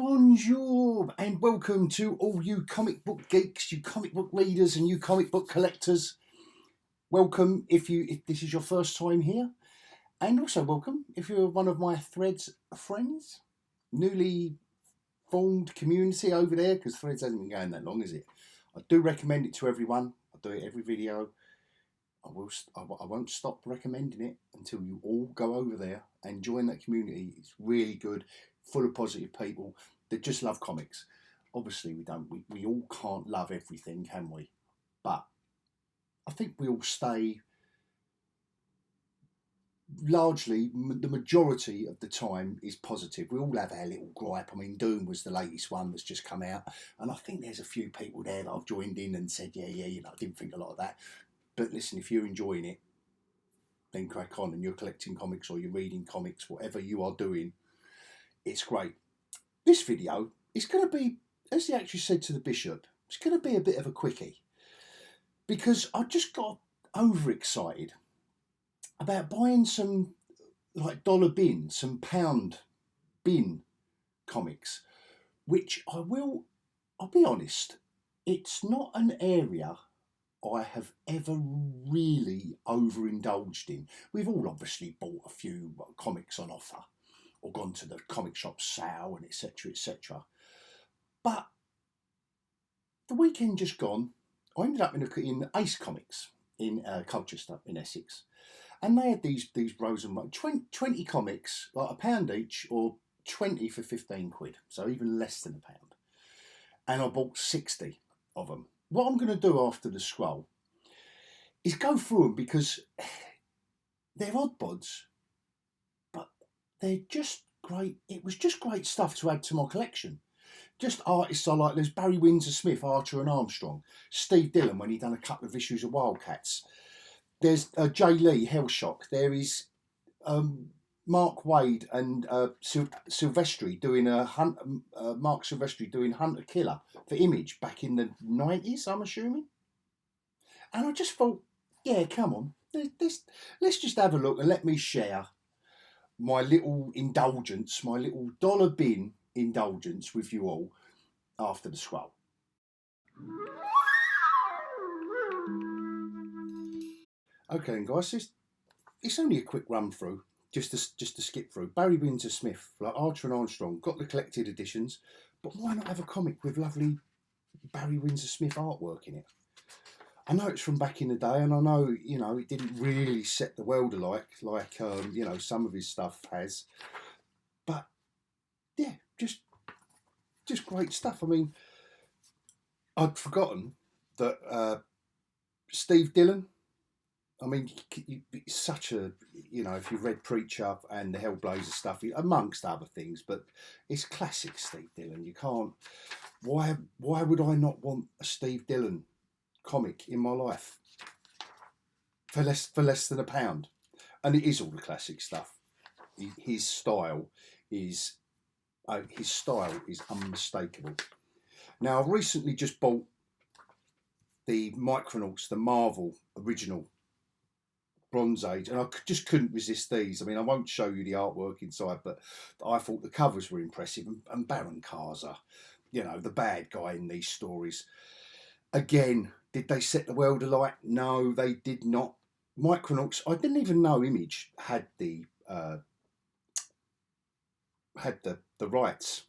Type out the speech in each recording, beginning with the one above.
Bonjour and welcome to all you comic book geeks, you comic book readers and you comic book collectors. Welcome if this is your first time here, and also welcome if you're one of my Threads friends. Newly formed community over there, because Threads hasn't been going that long, is it? I do recommend it to everyone. I do it every video. I won't stop recommending it until you all go over there and join that community. It's really good, full of positive people that just love comics. Obviously, we all can't love everything, can we? But I think we all stay largely, the majority of the time is positive. We all have our little gripe. I mean, Doom was the latest one that's just come out, and I think there's a few people there that I've joined in and said, yeah, I didn't think a lot of that. But listen, if you're enjoying it, then crack on, and you're collecting comics or you're reading comics, whatever you are doing, it's great. This video is going to be, as the actress said to the bishop, it's going to be a bit of a quickie, because I just got overexcited about buying some like dollar bin, some pound bin comics, which I'll be honest, it's not an area I have ever really overindulged in. We've all obviously bought a few comics on offer or gone to the comic shop sale and etc, etc. But the weekend just gone, I ended up in Ace Comics in Colchester in Essex, and they had these rows and rows, 20 comics, like £1 each, or 20 for 15 quid, so even less than £1. And I bought 60 of them. What I'm going to do after the scroll is go through them, because they're odd bods, but they're just great. It was just great stuff to add to my collection. Just artists I like. There's Barry Windsor Smith, Archer and Armstrong. Steve Dillon, when he done a couple of issues of Wildcats. There's Jae Lee, Hellshock. There is Mark Wade and Silvestri doing Marc Silvestri doing Hunter Killer for Image back in the 90s, I'm assuming. And I just thought, yeah, come on, let's just have a look and let me share my little indulgence, my little dollar bin indulgence with you all after the scroll. Okay, and guys, it's only a quick run through, just to skip through. Barry Windsor Smith, like Archer and Armstrong, got the collected editions, but why not have a comic with lovely Barry Windsor Smith artwork in it? I know it's from back in the day, and I know, it didn't really set the world alike like some of his stuff has. But yeah, just great stuff. I mean, I'd forgotten that Steve Dillon, I mean, such a, if you've read Preacher and the Hellblazer stuff, amongst other things, but it's classic Steve Dillon. You can't, why would I not want a Steve Dillon comic in my life for less than £1? And it is all the classic stuff. His style is unmistakable. Now, I've recently just bought the Micronauts, the Marvel original Bronze Age, and I just couldn't resist these. I mean, I won't show you the artwork inside, but I thought the covers were impressive, and Baron Karza, the bad guy in these stories. Again, did they set the world alight? No, they did not. Micronauts, I didn't even know Image had the rights,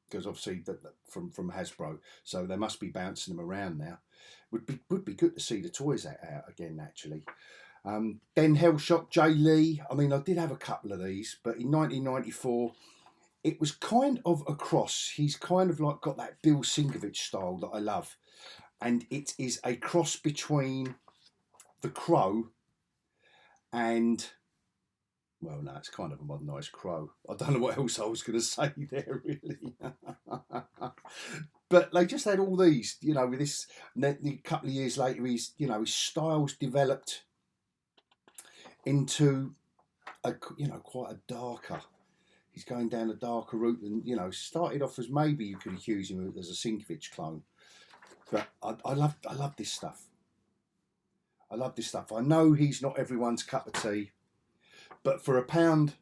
because obviously from Hasbro, so they must be bouncing them around now. Would be good to see the toys out again, actually. Then Hellshock, Jae Lee. I mean, I did have a couple of these, but in 1994, it was kind of a cross. He's kind of like got that Bill Sienkiewicz style that I love, and it is a cross between The Crow and, well, no, it's kind of a modernised Crow. I don't know what else I was going to say there, really. But they just had all these, with this. And then a couple of years later, his styles developed into quite a darker. He's going down a darker route than, started off as, maybe you could accuse him as a Sienkiewicz clone. But I love this stuff. I love this stuff. I know he's not everyone's cup of tea, but for £1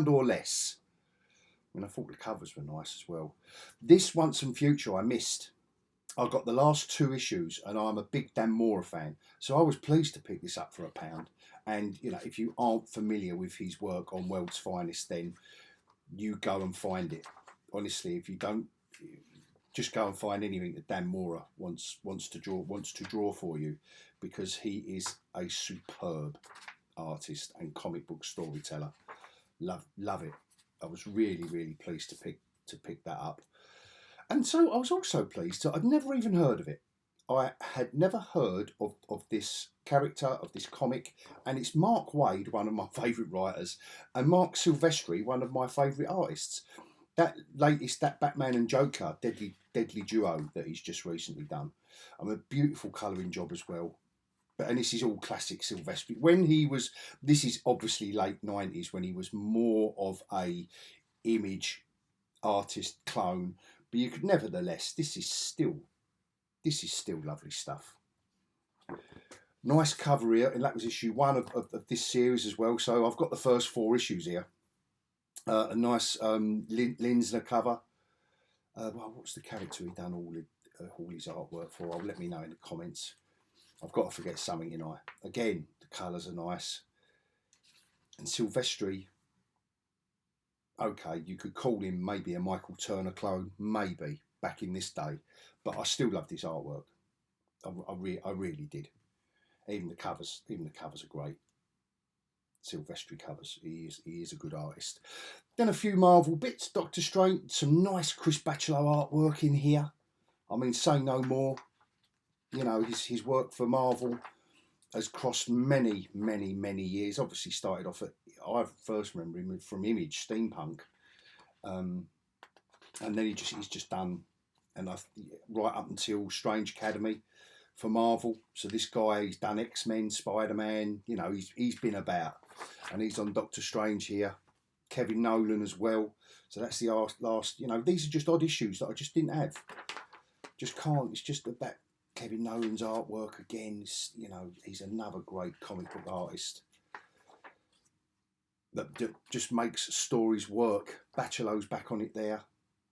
or less, And I thought the covers were nice as well. This Once and Future I missed. I got the last 2 issues, and I'm a big Dan Mora fan, so I was pleased to pick this up for £1. And you know, if you aren't familiar with his work on World's Finest, then you go and find it. Honestly, if you don't, just go and find anything that Dan Mora wants to draw for you, because he is a superb artist and comic book storyteller. Love it. I was really pleased to pick that up. And so I was also pleased that I'd never even heard of it. I had never heard of this character, of this comic, and it's Mark Waid, one of my favourite writers, and Marc Silvestri, one of my favourite artists. That Batman and Joker deadly duo that he's just recently done. A beautiful colouring job as well. And this is all classic Silvestri. This is obviously late 90s, when he was more of a image artist clone, but you could nevertheless, this is still lovely stuff. Nice cover here, and that was issue 1 of this series as well. So I've got the first 4 issues here. A nice Linsner cover. Well, what's the character he done all his artwork for? Let me know in the comments. I've got to forget something, you know. Again, the colours are nice. And Silvestri, okay, you could call him maybe a Michael Turner clone, maybe, back in this day. But I still loved his artwork. I really did. Even the covers are great. Silvestri covers. He is a good artist. Then a few Marvel bits. Doctor Strange, some nice Chris Bachalo artwork in here. I mean, say no more. You know, his work for Marvel has crossed many years. Obviously started off I first remember him from Image, Steampunk. And then he's just done, and right up until Strange Academy for Marvel. So this guy, he's done X-Men, Spider-Man, you know, he's been about. And he's on Doctor Strange here. Kevin Nolan as well. So that's the last, you know, these are just odd issues that I just didn't have. Just can't, it's just that Kevin Nolan's artwork again, you know, he's another great comic book artist that just makes stories work. Bachalo's back on it there.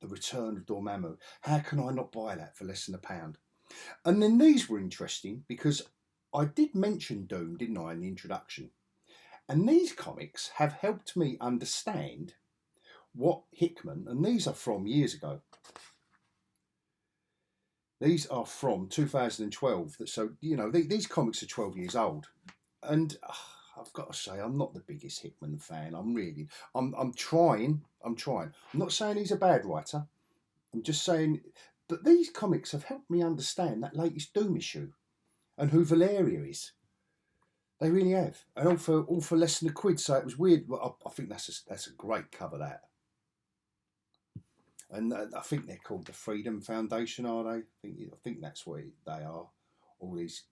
The Return of Dormammu. How can I not buy that for less than £1? And then these were interesting because I did mention Doom, didn't I, in the introduction? And these comics have helped me understand what Hickman, and these are from years ago. These are from 2012. So, you know, these comics are 12 years old. And I've got to say, I'm not the biggest Hickman fan. I'm trying. I'm not saying he's a bad writer. I'm just saying that these comics have helped me understand that latest Doom issue and who Valeria is. They really have. And all for less than £1. So it was weird. I think that's a great cover, that. And I think they're called the Freedom Foundation, are they? I think that's what they are. All these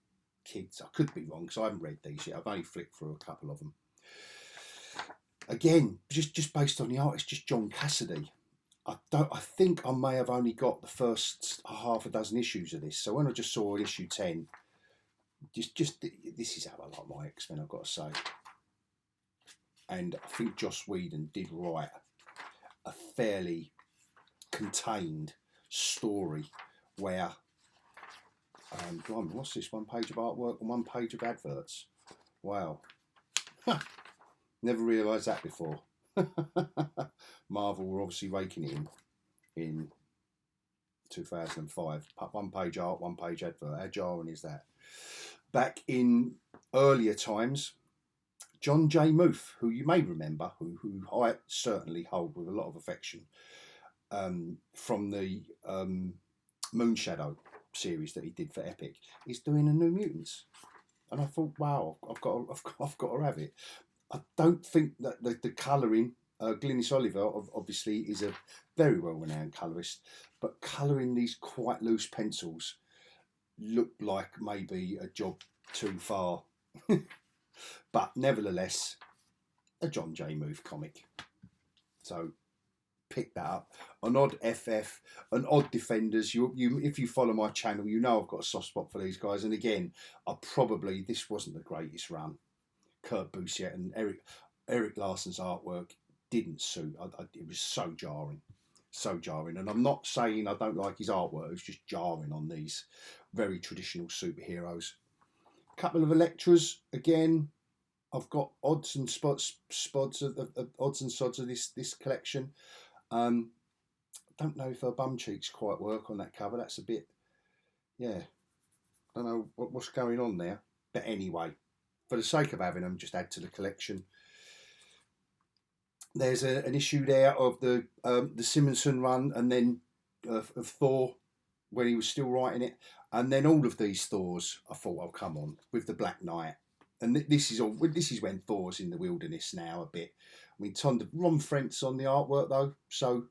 kids. I could be wrong because I haven't read these yet. I've only flicked through a couple of them. Again, just based on the artist, just John Cassidy. I think I may have only got the first half a dozen issues of this. So when I just saw issue 10, this is how I like my X-Men, I've got to say. And I think Joss Whedon did write a fairly contained story where what's this, 1 page of artwork and 1 page of adverts? Wow. Never realised that before. Marvel were obviously raking it in 2005. 1 page art, 1 page advert. How jarring is that? Back in earlier times, John J. Muth, who you may remember, who I certainly hold with a lot of affection, from the Moonshadow series that he did for Epic, is doing a New Mutants, and I thought, wow, I've got to have it. I don't think that the colouring, Glynis Oliver obviously is a very well renowned colourist, but colouring these quite loose pencils looked like maybe a job too far. But nevertheless, a John J. Muth comic. So pick that up. An odd FF, an odd Defenders. You if you follow my channel, you know I've got a soft spot for these guys. And again, this wasn't the greatest run. Kurt Busiek and Eric Larson's artwork didn't suit. It was so jarring. So jarring. And I'm not saying I don't like his artwork, it's just jarring on these very traditional superheroes. A couple of Electras, again, I've got odds and odds and sods of this collection. Don't know if her bum cheeks quite work on that cover. That's a bit, yeah, don't know what's going on there. But anyway, for the sake of having them, just add to the collection. There's an issue there of the Simonson run, and then of Thor when he was still writing it, and then all of these Thors. I thought, oh come on, with the Black Knight, and this is when Thor's in the wilderness now a bit. I mean, Ron Frentz on the artwork though, so,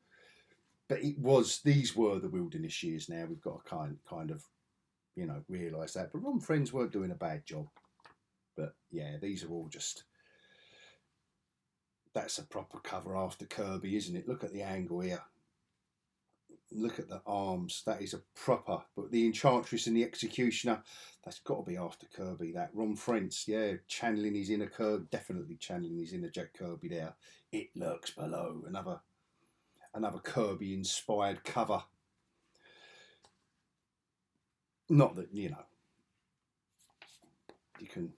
but these were the wilderness years. Now we've got to kind of, you know, realise that. But Ron Frentz weren't doing a bad job. But yeah, these are all just. That's a proper cover after Kirby, isn't it? Look at the angle here. Look at the arms. That is a proper. But the Enchantress and the Executioner, that's got to be after Kirby. That Ron Frentz, yeah, channeling his inner Kirby, definitely channeling his inner Jack Kirby there. It lurks below. Another Kirby-inspired cover. Not that, you know, you can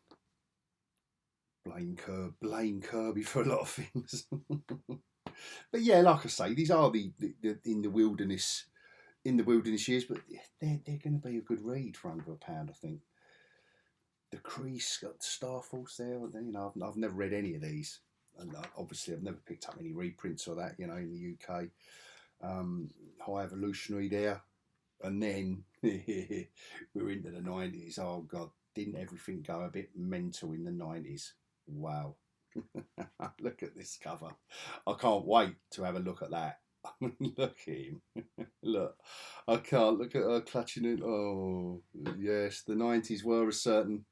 blame Kirby for a lot of things. But yeah, like I say, these are the in the wilderness years, but they're going to be a good read for under £1, I think. The Kreese got Star Force there, you know, I've never read any of these, and obviously I've never picked up any reprints or that, you know, in the UK. High Evolutionary there, and then we're into the 90s. Oh God, didn't everything go a bit mental in the 90s? Wow. Look at this cover. I can't wait to have a look at that. Look at him. Look, I can't look at her clutching it. Oh, yes, the 90s were a certain.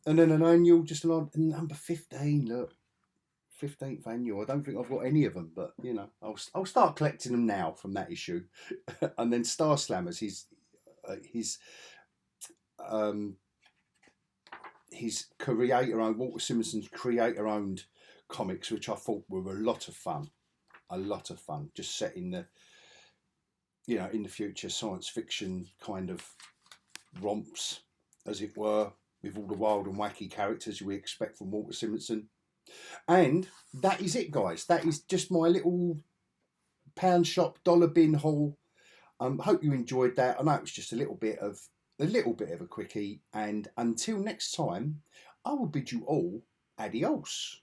And then an annual, just like number 15. Look, 15th annual. I don't think I've got any of them, but you know, I'll start collecting them now from that issue. And then Star Slammers, his creator-owned, Walter Simonson's creator-owned comics, which I thought were a lot of fun. Just set in the, you know, in the future, science fiction kind of romps, as it were, with all the wild and wacky characters we expect from Walter Simonson. And that is it, guys. That is just my little pound shop dollar bin haul. Hope you enjoyed that. I know it was just a little bit of a quickie, and until next time, I will bid you all adios.